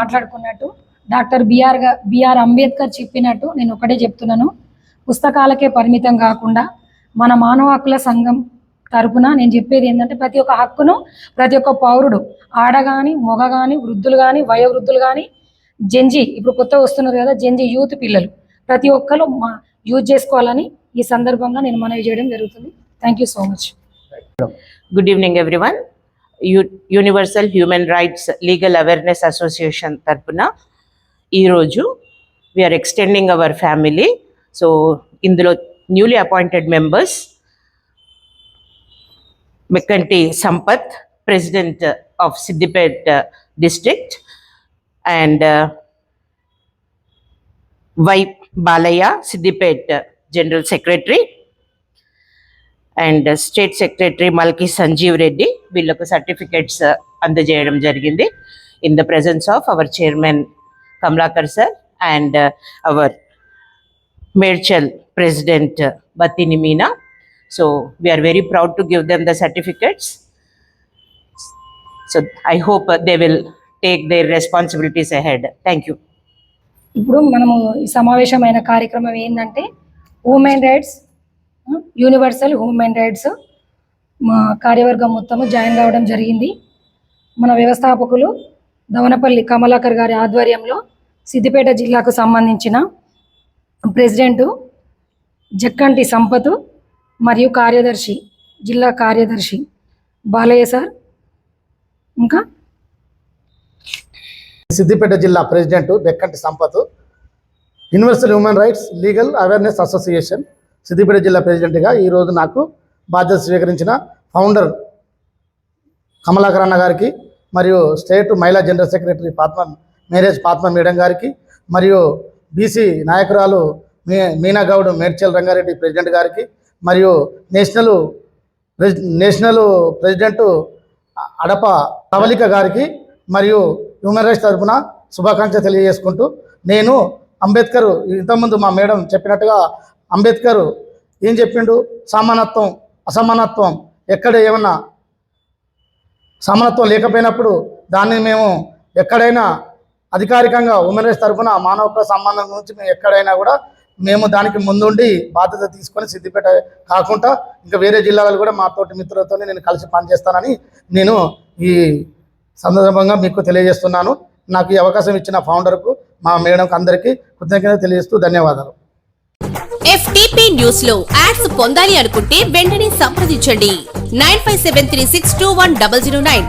మాట్లాడుకున్నట్టు doctor BR Ambedkar చెప్పినట్టు నేను ఒకటే చెప్తున్నాను, పుస్తకాలకే పరిమితం కాకుండా మన మానవ హక్కుల సంఘం తరపున నేను చెప్పేది ఏంటంటే ప్రతి ఒక్క హక్కును ప్రతి ఒక్క పౌరుడు ఆడగాని మొగ కానీ వృద్ధులు కానీ వయోవృద్ధులు కానీ జెంజీ ఇప్పుడు కొత్తగా వస్తున్నారు కదా జెంజీ యూత్ పిల్లలు ప్రతి ఒక్కరు యూజ్ చేసుకోవాలని ఈ సందర్భంగా నేను మనవి చేయడం జరుగుతుంది. Thank you so much. Good evening everyone. Universal Human Rights Legal Awareness Association tarpuna ee roju we are extending our family. So indulo newly appointed members Mekkanti Sampath, President of Siddipet District, and Y Balaya, Siddipet General Secretary, and State Secretary Malki Sanjeev Reddy. Villaku certificates andajeyadam jarigindi in the presence of our Chairman Kamlakar sir and our Merchal President Battini Meena. So we are very proud to give them the certificates. So I hope they will take their responsibilities ahead. Thank you. ఇప్పుడు మనము ఈ సమావేశమైన కార్యక్రమం ఏంటంటే human rights universal human rights మా కార్యవర్గం మొత్తము join కావడం జరిగింది. మన వ్యవస్థాపకులు దవనపల్లి కమలాకర్ గారి ఆధ్వర్యంలో సిద్దిపేట జిల్లాకు సంబంధించిన ప్రెసిడెంటు జక్కంటి సంపత్ మరియు కార్యదర్శి జిల్లా కార్యదర్శి బాలయ్య సార్, ఇంకా సిద్దిపేట జిల్లా president Jakkanti Sampath, universal human rights legal awareness association Siddipet జిల్లా ప్రెసిడెంట్గా ఈరోజు నాకు బాధ్యత స్వీకరించిన ఫౌండర్ కమలాకర్ అన్న గారికి మరియు స్టేట్ మహిళా జనరల్ సెక్రటరీ పాత్మ మేడం గారికి మరియు బీసీ నాయకురాలు మీనాగౌడ్ మేడ్చల్ రంగారెడ్డి ప్రెసిడెంట్ గారికి మరియు నేషనల్ ప్రెసిడెంట్ అడప ప్రవళిక గారికి మరియు హ్యూమన్ రైట్స్ తరఫున శుభాకాంక్షలు తెలియజేసుకుంటూ, నేను అంబేద్కర్ ఇంతకుముందు మా మేడం చెప్పినట్టుగా అంబేద్కర్ ఏం చెప్పిండు, సమానత్వం అసమానత్వం ఎక్కడ ఏమన్నా సమానత్వం లేకపోయినప్పుడు దాన్ని మేము ఎక్కడైనా అధికారికంగా హ్యూమన్ రైట్స్ తరఫున మానవ హక్కుల సంబంధం గురించి మేము ఎక్కడైనా కూడా మేము దానికి ముందుండి బాధ్యత తీసుకొని సిద్దిపేట కాకుండా ఇంకా వేరే జిల్లాలలో కూడా మాతోటి మిత్రులతో నేను కలిసి పనిచేస్తానని నేను ఈ సందర్భంగా మీకు తెలియజేస్తున్నాను. నాకు ఈ అవకాశం ఇచ్చిన ఫౌండర్కు మా మేడంకు అందరికీ కృతజ్ఞతలు తెలియజేస్తూ ధన్యవాదాలు. FTP న్యూస్ లో యాడ్స్ పొందాలి అనుకుంటే వెంటనే సంప్రదించండి 9573621009.